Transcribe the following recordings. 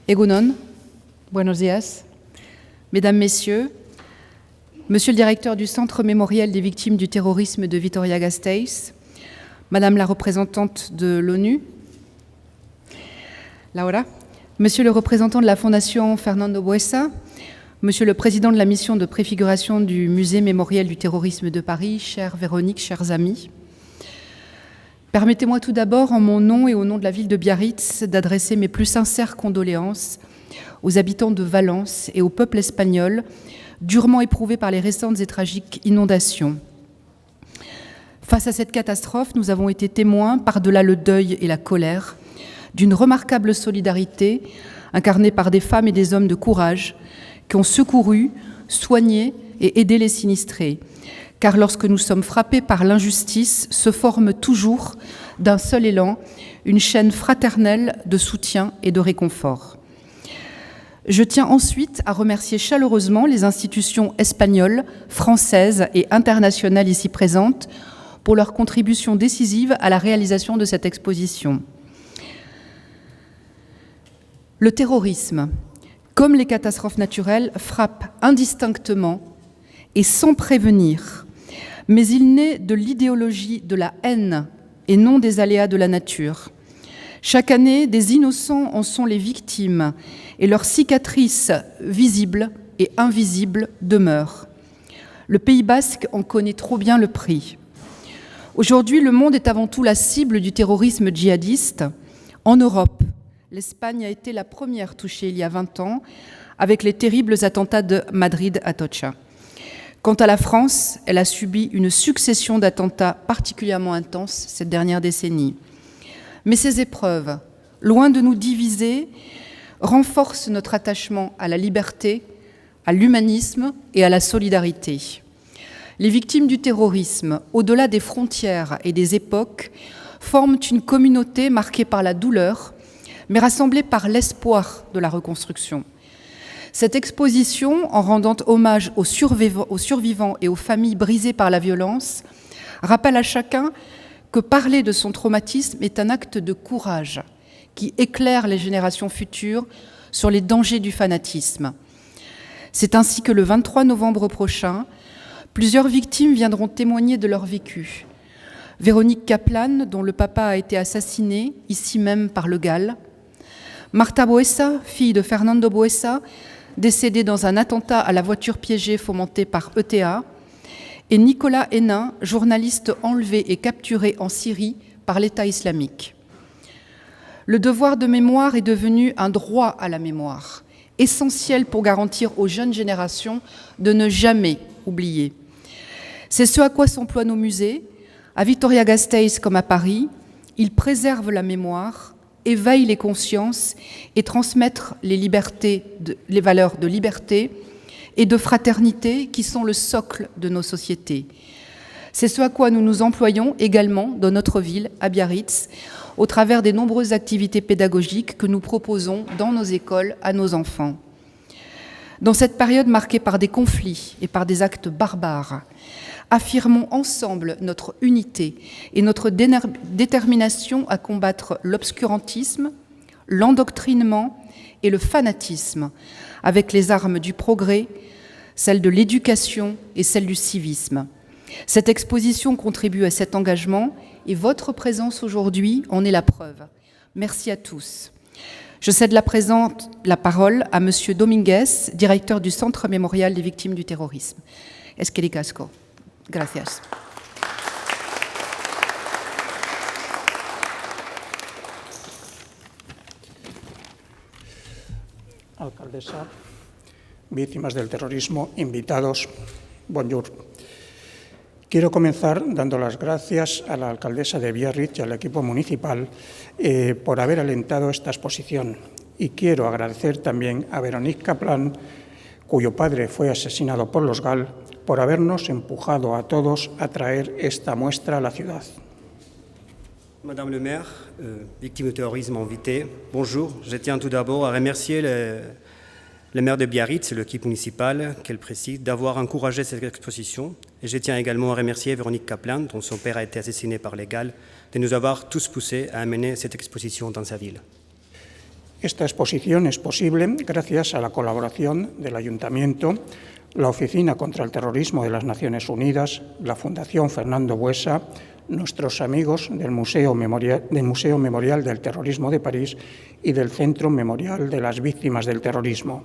Egunon, buenos días. Mesdames, Messieurs, Monsieur le directeur du Centre mémoriel des victimes du terrorisme de Vitoria-Gasteiz, Madame la représentante de l'ONU, Laura, Monsieur le représentant de la Fondation Fernando Buesa, Monsieur le président de la mission de préfiguration du Musée mémoriel du terrorisme de Paris, chère Véronique, chers amis, permettez-moi tout d'abord, en mon nom et au nom de la ville de Biarritz, d'adresser mes plus sincères condoléances aux habitants de Valence et au peuple espagnol, durement éprouvé par les récentes et tragiques inondations. Face à cette catastrophe, nous avons été témoins, par-delà le deuil et la colère, d'une remarquable solidarité incarnée par des femmes et des hommes de courage qui ont secouru, soigné et aidé les sinistrés. Car lorsque nous sommes frappés par l'injustice, se forme toujours, d'un seul élan, une chaîne fraternelle de soutien et de réconfort. Je tiens ensuite à remercier chaleureusement les institutions espagnoles, françaises et internationales ici présentes pour leur contribution décisive à la réalisation de cette exposition. Le terrorisme, comme les catastrophes naturelles, frappe indistinctement et sans prévenir, mais il naît de l'idéologie de la haine et non des aléas de la nature. Chaque année, des innocents en sont les victimes et leurs cicatrices visibles et invisibles demeurent. Le Pays basque en connaît trop bien le prix. Aujourd'hui, le monde est avant tout la cible du terrorisme djihadiste. En Europe, l'Espagne a été la première touchée il y a 20 ans avec les terribles attentats de Madrid-Atocha. Quant à la France, elle a subi une succession d'attentats particulièrement intenses cette dernière décennie. Mais ces épreuves, loin de nous diviser, renforcent notre attachement à la liberté, à l'humanisme et à la solidarité. Les victimes du terrorisme, au-delà des frontières et des époques, forment une communauté marquée par la douleur, mais rassemblée par l'espoir de la reconstruction. Cette exposition, en rendant hommage aux survivants et aux familles brisées par la violence, rappelle à chacun que parler de son traumatisme est un acte de courage qui éclaire les générations futures sur les dangers du fanatisme. C'est ainsi que le 23 novembre prochain, plusieurs victimes viendront témoigner de leur vécu. Véronique Kaplan, dont le papa a été assassiné, ici même par le GAL. Marta Buesa, fille de Fernando Buesa, décédée dans un attentat à la voiture piégée fomenté par ETA. Et Nicolas Hénin, journaliste enlevé et capturé en Syrie par l'État islamique. Le devoir de mémoire est devenu un droit à la mémoire, essentiel pour garantir aux jeunes générations de ne jamais oublier. C'est ce à quoi s'emploient nos musées. À Vitoria-Gasteiz comme à Paris, ils préservent la mémoire, éveillent les consciences et transmettent les valeurs de liberté et de fraternité qui sont le socle de nos sociétés. C'est ce à quoi nous nous employons également dans notre ville, à Biarritz, au travers des nombreuses activités pédagogiques que nous proposons dans nos écoles à nos enfants. Dans cette période marquée par des conflits et par des actes barbares, affirmons ensemble notre unité et notre détermination à combattre l'obscurantisme, l'endoctrinement et le fanatisme avec les armes du progrès, celles de l'éducation et celles du civisme. Cette exposition contribue à cet engagement et votre présence aujourd'hui en est la preuve. Merci à tous. Je cède la parole à Monsieur Dominguez, directeur du Centre mémorial des victimes du terrorisme. Esquerrik asko. Gracias. Alcaldesa, víctimas del terrorismo, invitados, bonjour. Quiero comenzar dando las gracias a la alcaldesa de Biarritz y al equipo municipal por haber alentado esta exposición. Y quiero agradecer también a Véronique Kaplan, cuyo padre fue asesinado por los GAL, por habernos empujado a todos a traer esta muestra a la ciudad. Madame le maire, victime de terrorisme invitée, bonjour. Je tiens tout d'abord à remercier le maire de Biarritz et l'équipe municipale qu'elle préside d'avoir encouragé cette exposition. Et je tiens également à remercier Véronique Kaplan, dont son père a été assassiné par les GAL, de nous avoir tous poussés à amener cette exposition dans sa ville. Esta exposición es posible gracias a la colaboración del Ayuntamiento, la Oficina contra el Terrorismo de las Naciones Unidas, la Fundación Fernando Buesa, nuestros amigos del Museo Memorial del Terrorismo de París y del Centro Memorial de las Víctimas del Terrorismo.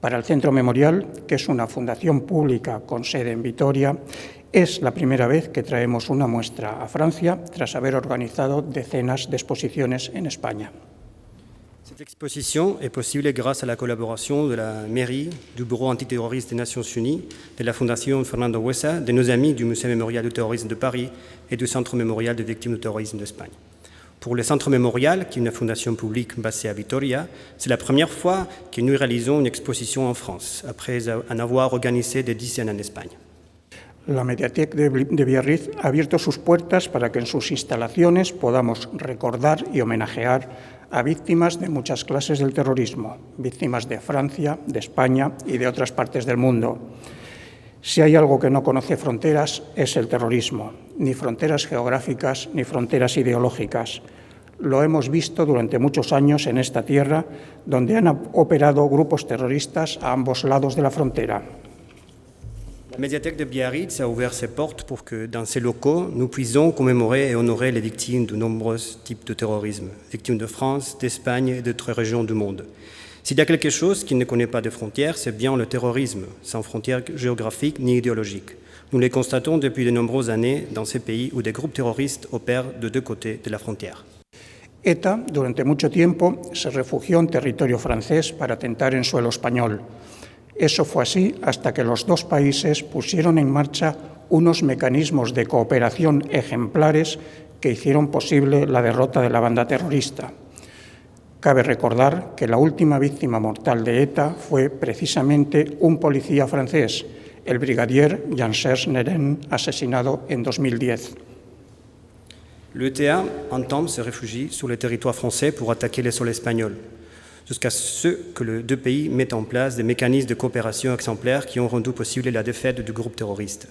Para el Centro Memorial, que es una fundación pública con sede en Vitoria, es la primera vez que traemos una muestra a Francia tras haber organizado decenas de exposiciones en España. Cette exposition est possible grâce à la collaboration de la mairie, du Bureau antiterroriste des Nations Unies, de la Fondation Fernando Buesa, de nos amis du Musée Mémorial du Terrorisme de Paris et du Centre Mémorial des Victimes du Terrorisme d'Espagne. Pour le Centre Mémorial, qui est une fondation publique basée à Vitoria, c'est la première fois que nous réalisons une exposition en France, après en avoir organisé des dizaines en Espagne. La Mediateca de Biarritz ha abierto sus puertas para que en sus instalaciones podamos recordar y homenajear a víctimas de muchas clases del terrorismo, víctimas de Francia, de España y de otras partes del mundo. Si hay algo que no conoce fronteras es el terrorismo, ni fronteras geográficas ni fronteras ideológicas. Lo hemos visto durante muchos años en esta tierra, donde han operado grupos terroristas a ambos lados de la frontera. La médiathèque de Biarritz a ouvert ses portes pour que, dans ses locaux, nous puissions commémorer et honorer les victimes de nombreux types de terrorisme, victimes de France, d'Espagne et d'autres régions du monde. S'il y a quelque chose qui ne connaît pas de frontières, c'est bien le terrorisme, sans frontières géographiques ni idéologiques. Nous les constatons depuis de nombreuses années dans ces pays où des groupes terroristes opèrent de deux côtés de la frontière. ETA, durante mucho tiempo, se refugió en territorio francés para atentar en suelo español. Eso fue así hasta que los dos países pusieron en marcha unos mecanismos de cooperación ejemplares que hicieron posible la derrota de la banda terrorista. Cabe recordar que la última víctima mortal de ETA fue precisamente un policía francés, el brigadier Jean-Serge Neren, asesinado en 2010. L'ETA entame se réfugier sur le territoire français pour attaquer les sols espagnols, jusqu'à ce que les deux pays mettent en place des mécanismes de coopération exemplaires qui ont rendu possible la défaite du groupe terroriste.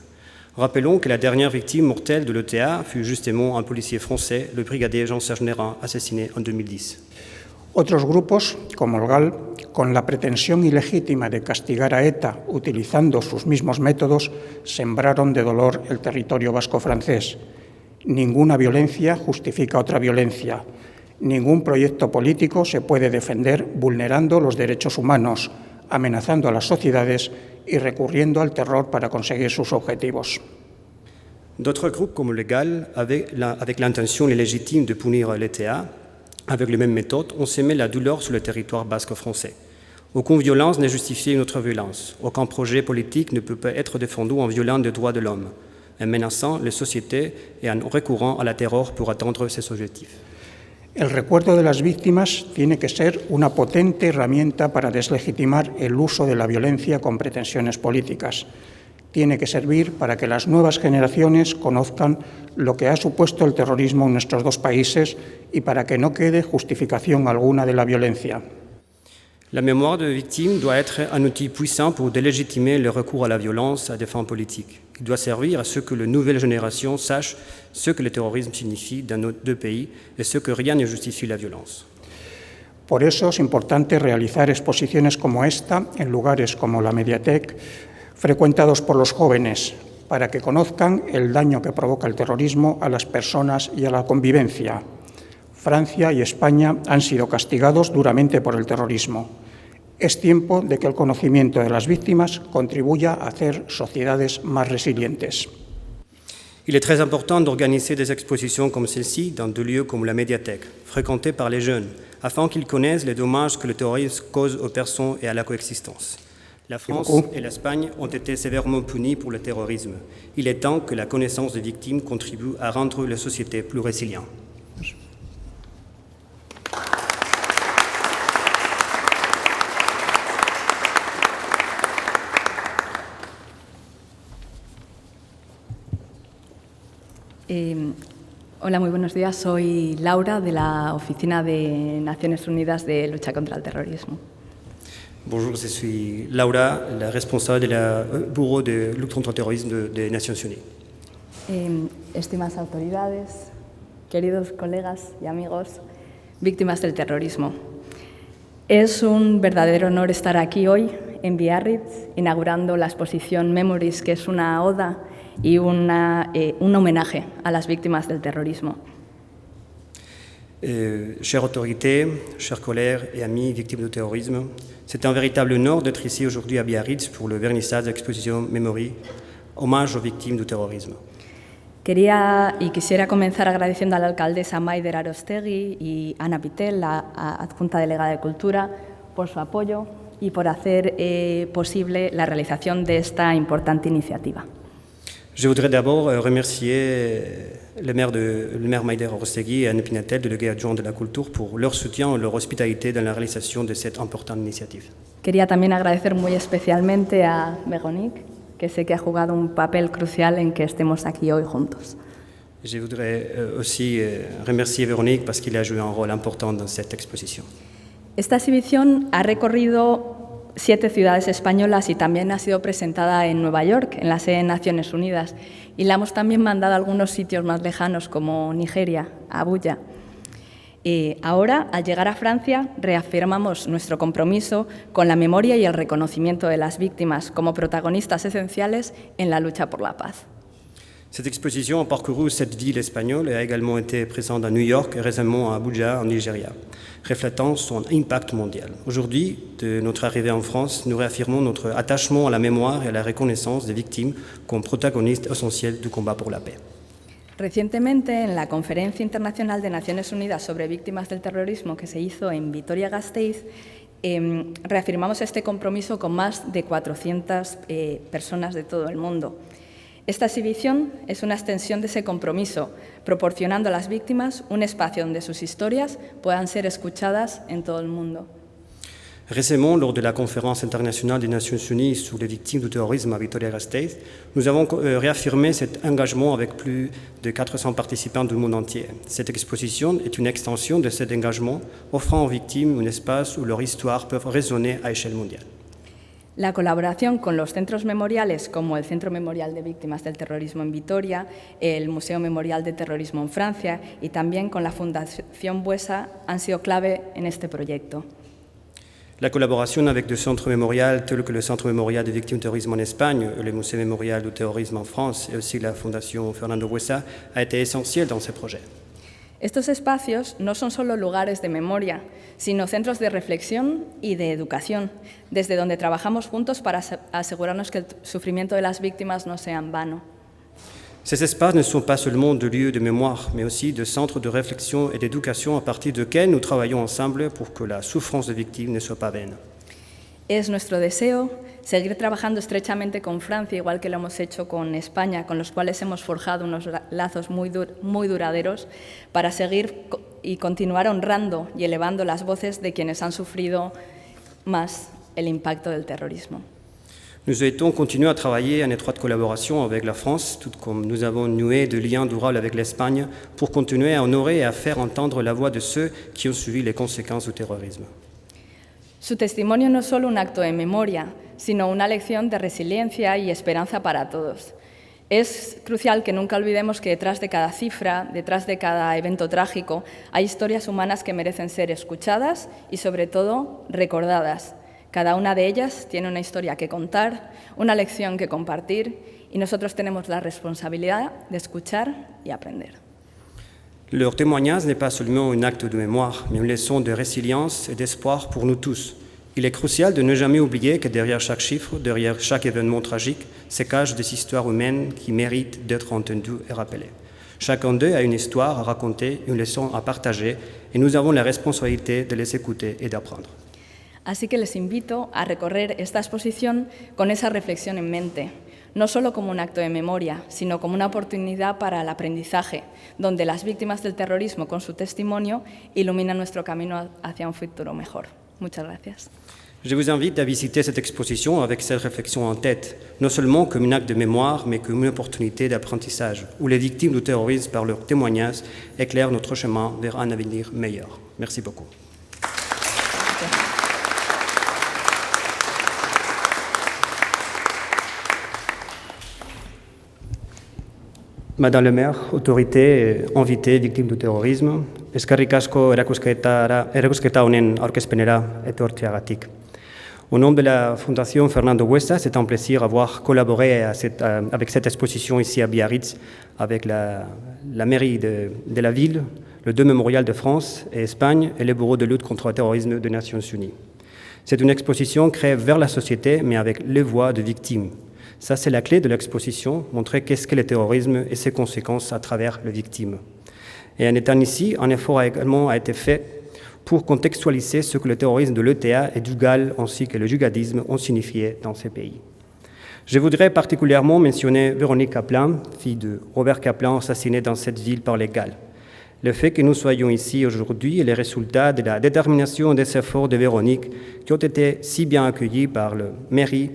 Rappelons que la dernière victime mortelle de l'ETA fut justement un policier français, le brigadier Jean-Serge Neren, assassiné en 2010. Otros grupos, como el GAL, con la pretensión ilegítima de castigar a ETA utilizando sus mismos métodos, sembraron de dolor el territorio vasco-francés. Ninguna violencia justifica otra violencia. Ningún proyecto político se puede defender vulnerando los derechos humanos, amenazando a las sociedades y recurriendo al terror para conseguir sus objetivos. D'autres groupes comme le GAL, avec l'intention légitime de punir l'ETA, avec les mêmes méthodes, ont semé la douleur sur le territoire basque français. Aucune violence n'est justifiée une autre violence. Aucun projet politique ne peut pas être défendu en violant les droits de l'homme, en menaçant les sociétés et en recourant à la terror pour atteindre ses objectifs. El recuerdo de las víctimas tiene que ser una potente herramienta para deslegitimar el uso de la violencia con pretensiones políticas. Tiene que servir para que las nuevas generaciones conozcan lo que ha supuesto el terrorismo en nuestros dos países y para que no quede justificación alguna de la violencia. La mémoire de victimes doit être un outil puissant pour délégitimer le recours à la violence à des fins politiques. Il doit servir à ce que les nouvelles générations sachent ce que le terrorisme signifie dans nos deux pays et ce que rien ne justifie la violence. Por eso es importante realizar exposiciones como esta en lugares como la Mediateca, frecuentados por los jóvenes, para que conozcan el daño que provoca el terrorismo a las personas y a la convivencia. Francia y España han sido castigados duramente por el terrorismo. Es tiempo de que el conocimiento de las víctimas contribuya a hacer sociedades más resilientes. Il est très important d'organiser des expositions comme celle-ci dans des lieux comme la médiathèque, fréquentés par les jeunes, afin qu'ils connaissent les dommages que le terrorisme cause aux personnes et à la coexistence. La France et l'Espagne ont été sévèrement punis pour le terrorisme. Il est temps que la connaissance des victimes contribue à rendre les sociétés plus résilientes. Hola, muy buenos días. Soy Laura, de la Oficina de Naciones Unidas de Lucha contra el Terrorismo. Bonjour, je suis Laura, la responsable du Bureau de lutte contre le terrorisme des Nations Unies. Estimadas autoridades, queridos colegas y amigos, víctimas del terrorismo. Es un verdadero honor estar aquí hoy en Biarritz, inaugurando la exposición Memories, que es una oda y un homenaje a las víctimas del terrorismo. Chères autorités, chers collègues et amis victimes du terrorisme, c'est un véritable honneur d'être ici aujourd'hui à Biarritz pour le vernissage de l'exposition Memory, hommage aux victimes du terrorisme. Quisiera comenzar agradeciendo a la alcaldesa Maider Arostegui y Ana Pitel, la adjunta delegada de Cultura, por su apoyo y por hacer posible la realización de esta importante iniciativa. Je voudrais d'abord remercier le maire Maider Arostegui et Anne Pinatel, délégué adjoint de la culture, pour leur soutien et leur hospitalité dans la réalisation de cette importante initiative. Quería también agradecer muy especialmente a Véronique, que sé que ha jugado un papel crucial en que estemos aquí hoy juntos. Je voudrais aussi remercier Véronique parce qu'il a joué un rôle important dans cette exposition. Esta exhibición ha recorrido 7 ciudades españolas y también ha sido presentada en Nueva York, en la sede de Naciones Unidas, y la hemos también mandado a algunos sitios más lejanos como Nigeria, Abuya. Ahora, al llegar a Francia, reafirmamos nuestro compromiso con la memoria y el reconocimiento de las víctimas como protagonistas esenciales en la lucha por la paz. Cette exposition a parcouru 7 villes espagnoles et a également été présente à New York et récemment à Abuja, en Nigeria, reflétant son impact mondial. Aujourd'hui, de notre arrivée en France, nous réaffirmons notre attachement à la mémoire et à la reconnaissance des victimes comme protagonistes essentiels du combat pour la paix. Recientemente, en la Conferencia Internacional de Naciones Unidas sobre Víctimas del Terrorismo que se hizo en Vitoria-Gasteiz, reafirmamos este compromiso con más de 400 personas de todo el mundo. Esta exhibición es una extensión de ese compromiso, proporcionando a las víctimas un espacio donde sus historias puedan ser escuchadas en todo el mundo. Récemment, lors de la conférence internationale des Nations Unies sur les victimes du terrorisme à Vitoria-Gasteiz, nous avons réaffirmé cet engagement avec plus de 400 participants du monde entier. Cette exposition est une extension de cet engagement, offrant aux victimes un espace où leurs histoires peuvent résonner à échelle mondiale. La colaboración con los centros memoriales, como el Centro Memorial de Víctimas del Terrorismo en Vitoria, el Museo Memorial de Terrorismo en Francia y también con la Fundación Buesa, han sido clave en este proyecto. La collaboration avec des centres mémorials tels que le Centre mémorial des victimes du terrorisme en Espagne, le Musée mémorial du terrorisme en France et aussi la Fondation Fernando Buesa a été essentielle dans ces projets. Estos espacios no son solo lugares de memoria, sino centros de reflexión y de educación, desde donde trabajamos juntos para asegurarnos que el sufrimiento de las víctimas no sea en vano. Ces espaces ne sont pas seulement de lieux de mémoire, mais aussi de centres de réflexion et d'éducation à partir desquels nous travaillons ensemble pour que la souffrance des victimes ne soit pas vaine. Es nuestro deseo seguir trabajando estrechamente con Francia, igual que lo hemos hecho con España, con los cuales hemos forjado unos lazos muy duraderos, para seguir y continuar honrando y elevando las voces de quienes han sufrido más el impacto del terrorismo. Nous souhaitons continuer à travailler en étroite collaboration avec la France, tout comme nous avons noué de liens durables avec l'Espagne, pour continuer à honorer et à faire entendre la voix de ceux qui ont subi les conséquences du terrorisme. Su testimonio no es solo un acto de memoria, sino una lección de resiliencia y esperanza para todos. Es crucial que nunca olvidemos que detrás de cada cifra, detrás de cada evento trágico, hay historias humanas que merecen ser escuchadas y, sobre todo, recordadas. Cada una de ellas tiene una historia que contar, una lección que compartir, y nosotros tenemos la responsabilidad de escuchar y aprender. Leur témoignage n'est pas seulement un acte de mémoire, mais une leçon de résilience et d'espoir pour nous tous. Il est crucial de ne jamais oublier que derrière chaque chiffre, derrière chaque événement tragique, se cachent des histoires humaines qui méritent d'être entendues et rappelées. Chacun d'eux a une histoire à raconter, une leçon à partager, et nous avons la responsabilité de les écouter et d'apprendre. Así que les invito a recorrer esta exposición con esa reflexión en mente, no solo como un acto de memoria, sino como una oportunidad para el aprendizaje, donde las víctimas del terrorismo, con su testimonio, iluminan nuestro camino hacia un futuro mejor. Muchas gracias. Je vous invite à visiter cette exposition avec cette réflexion en tête, non seulement comme un acte de mémoire, mais comme une opportunité d'apprentissage, où les victimes du terrorisme, par leurs témoignages, éclairent notre chemin vers un avenir meilleur. Merci beaucoup. Madame le maire, autorité, invité, victime du terrorisme, eskerrik asko erakusketa honen aurkezpenera etortzeagatik. Au nom de la Fondation Fernando Huesta, c'est un plaisir d'avoir collaboré avec cette exposition ici à Biarritz, avec la mairie de la ville, le 2 Mémorial de France et Espagne et le Bureau de lutte contre le terrorisme des Nations Unies. C'est une exposition créée vers la société, mais avec les voix de victimes. Ça, c'est la clé de l'exposition, montrer qu'est-ce que le terrorisme et ses conséquences à travers les victimes. Et en étant ici, un effort également a été fait pour contextualiser ce que le terrorisme de l'ETA et du GAL ainsi que le djihadisme ont signifié dans ces pays. Je voudrais particulièrement mentionner Véronique Kaplan, fille de Robert Kaplan, assassinée dans cette ville par les GAL. Le fait que nous soyons ici aujourd'hui est le résultat de la détermination et des efforts de Véronique qui ont été si bien accueillis par la mairie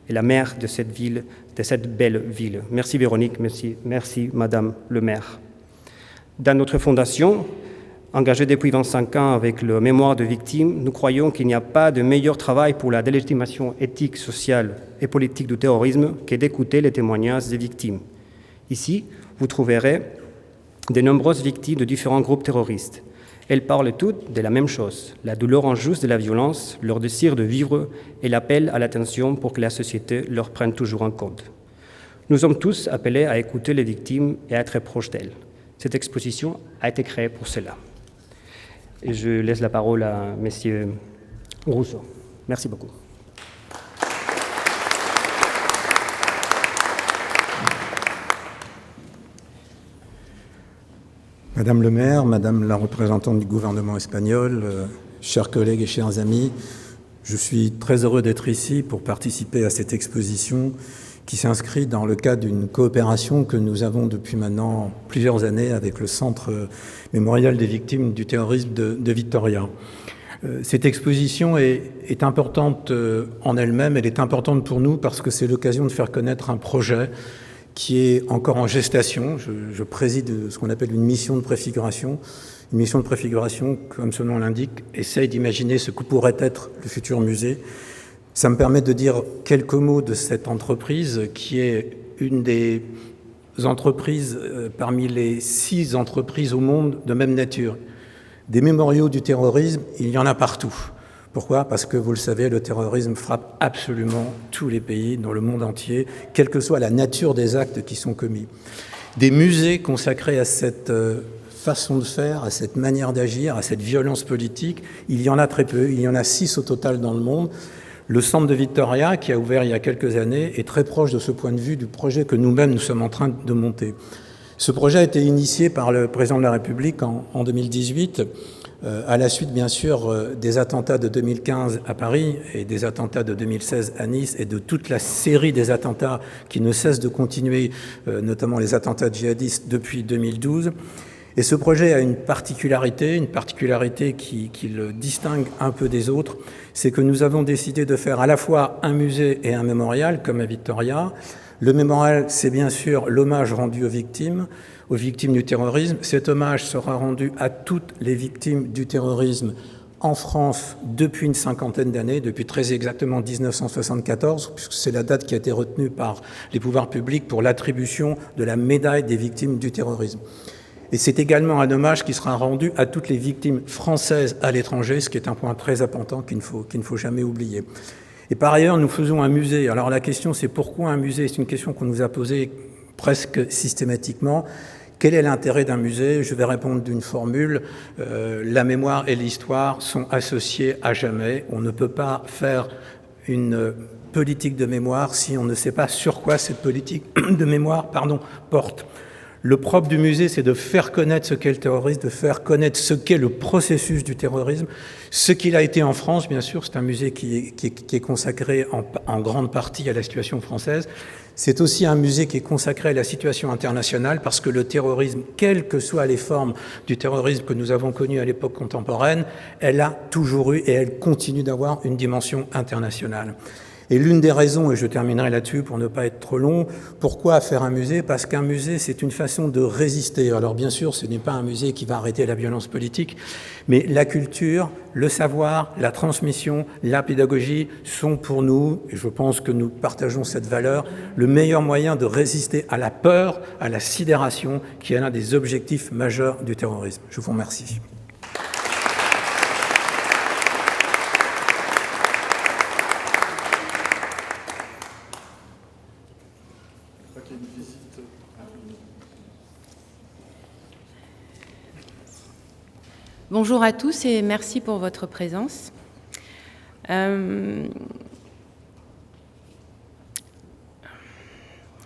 et la maire de cette ville, de cette belle ville. Merci Véronique, merci Madame le maire. Dans notre fondation, engagée depuis 25 ans avec le mémoire de victimes, nous croyons qu'il n'y a pas de meilleur travail pour la délégitimation éthique, sociale et politique du terrorisme que d'écouter les témoignages des victimes. Ici, vous trouverez de nombreuses victimes de différents groupes terroristes. Elles parlent toutes de la même chose, la douleur injuste de la violence, leur désir de vivre et l'appel à l'attention pour que la société leur prenne toujours en compte. Nous sommes tous appelés à écouter les victimes et à être proches d'elles. Cette exposition a été créée pour cela. Et je laisse la parole à M. Rousseau. Merci beaucoup. Madame le maire, Madame la représentante du gouvernement espagnol, chers collègues et chers amis, je suis très heureux d'être ici pour participer à cette exposition qui s'inscrit dans le cadre d'une coopération que nous avons depuis maintenant plusieurs années avec le Centre mémorial des victimes du terrorisme de Vitoria. Cette exposition est importante en elle-même, elle est importante pour nous parce que c'est l'occasion de faire connaître un projet qui est encore en gestation. Je préside ce qu'on appelle une mission de préfiguration. Une mission de préfiguration, comme son nom l'indique, essaye d'imaginer ce que pourrait être le futur musée. Ça me permet de dire quelques mots de cette entreprise qui est une des entreprises parmi les 6 entreprises au monde de même nature. Des mémoriaux du terrorisme, il y en a partout. Pourquoi ? Parce que, vous le savez, le terrorisme frappe absolument tous les pays dans le monde entier, quelle que soit la nature des actes qui sont commis. Des musées consacrés à cette façon de faire, à cette manière d'agir, à cette violence politique, il y en a très peu. Il y en a 6 au total dans le monde. Le centre de Vitoria, qui a ouvert il y a quelques années, est très proche de ce point de vue du projet que nous-mêmes nous sommes en train de monter. Ce projet a été initié par le président de la République en 2018, à la suite bien sûr des attentats de 2015 à Paris et des attentats de 2016 à Nice et de toute la série des attentats qui ne cessent de continuer, notamment les attentats djihadistes depuis 2012. Et ce projet a une particularité qui le distingue un peu des autres, c'est que nous avons décidé de faire à la fois un musée et un mémorial, comme à Vitoria. Le mémorial, c'est bien sûr l'hommage rendu aux victimes du terrorisme. Cet hommage sera rendu à toutes les victimes du terrorisme en France depuis une 50aine d'années, depuis très exactement 1974, puisque c'est la date qui a été retenue par les pouvoirs publics pour l'attribution de la médaille des victimes du terrorisme. Et c'est également un hommage qui sera rendu à toutes les victimes françaises à l'étranger, ce qui est un point très important qu'il ne faut jamais oublier. Et par ailleurs, nous faisons un musée. Alors la question, c'est pourquoi un musée ? C'est une question qu'on nous a posée presque systématiquement. Quel est l'intérêt d'un musée ? Je vais répondre d'une formule. La mémoire et l'histoire sont associées à jamais. On ne peut pas faire une politique de mémoire si on ne sait pas sur quoi cette politique de mémoire porte. Le propre du musée, c'est de faire connaître ce qu'est le terrorisme, de faire connaître ce qu'est le processus du terrorisme. Ce qu'il a été en France, bien sûr, c'est un musée qui est consacré en grande partie à la situation française. C'est aussi un musée qui est consacré à la situation internationale parce que le terrorisme, quelles que soient les formes du terrorisme que nous avons connues à l'époque contemporaine, elle a toujours eu et elle continue d'avoir une dimension internationale. Et l'une des raisons, et je terminerai là-dessus pour ne pas être trop long, pourquoi faire un musée? Parce qu'un musée, c'est une façon de résister. Alors bien sûr, ce n'est pas un musée qui va arrêter la violence politique, mais la culture, le savoir, la transmission, la pédagogie sont pour nous, et je pense que nous partageons cette valeur, le meilleur moyen de résister à la peur, à la sidération, qui est l'un des objectifs majeurs du terrorisme. Je vous remercie. Bonjour à tous et merci pour votre présence. Je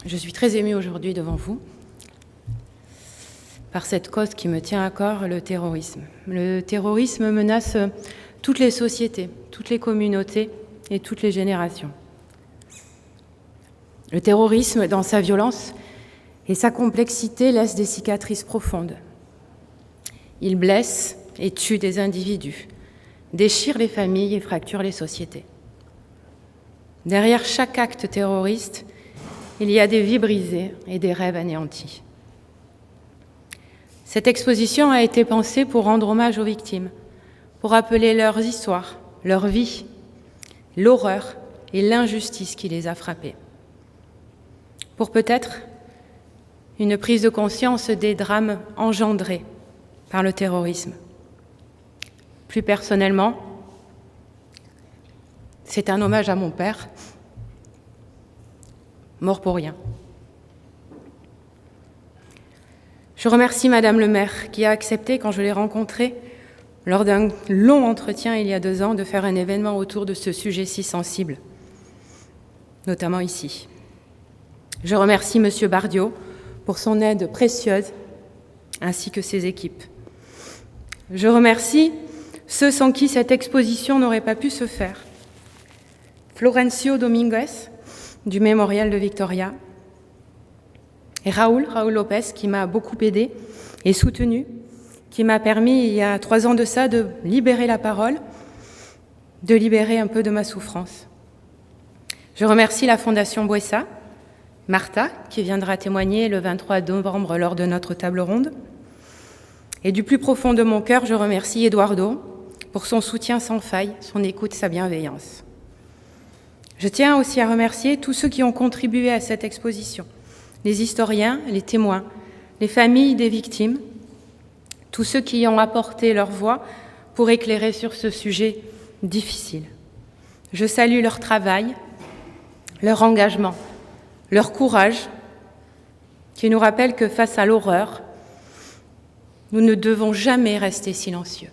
suis très émue aujourd'hui devant vous par cette cause qui me tient à cœur, le terrorisme. Le terrorisme menace toutes les sociétés, toutes les communautés et toutes les générations. Le terrorisme, dans sa violence et sa complexité, laisse des cicatrices profondes. Il blesse et tue des individus, déchire les familles et fracture les sociétés. Derrière chaque acte terroriste, il y a des vies brisées et des rêves anéantis. Cette exposition a été pensée pour rendre hommage aux victimes, pour rappeler leurs histoires, leur vie, l'horreur et l'injustice qui les a frappés. Pour peut-être une prise de conscience des drames engendrés par le terrorisme. Plus personnellement, c'est un hommage à mon père, mort pour rien. Je remercie Madame le maire qui a accepté, quand je l'ai rencontrée, lors d'un long entretien il y a 2 ans, de faire un événement autour de ce sujet si sensible, notamment ici. Je remercie Monsieur Bardiot pour son aide précieuse, ainsi que ses équipes. Je remercie ceux sans qui cette exposition n'aurait pas pu se faire. Florencio Dominguez, du Mémorial de Victoria, et Raúl Lopez, qui m'a beaucoup aidé et soutenu, qui m'a permis, il y a 3 ans de ça, de libérer la parole, de libérer un peu de ma souffrance. Je remercie la Fondation Buesa, Martha, qui viendra témoigner le 23 novembre lors de notre table ronde. Et du plus profond de mon cœur, je remercie Eduardo pour son soutien sans faille, son écoute, sa bienveillance. Je tiens aussi à remercier tous ceux qui ont contribué à cette exposition, les historiens, les témoins, les familles des victimes, tous ceux qui ont apporté leur voix pour éclairer sur ce sujet difficile. Je salue leur travail, leur engagement, leur courage, qui nous rappelle que face à l'horreur, nous ne devons jamais rester silencieux.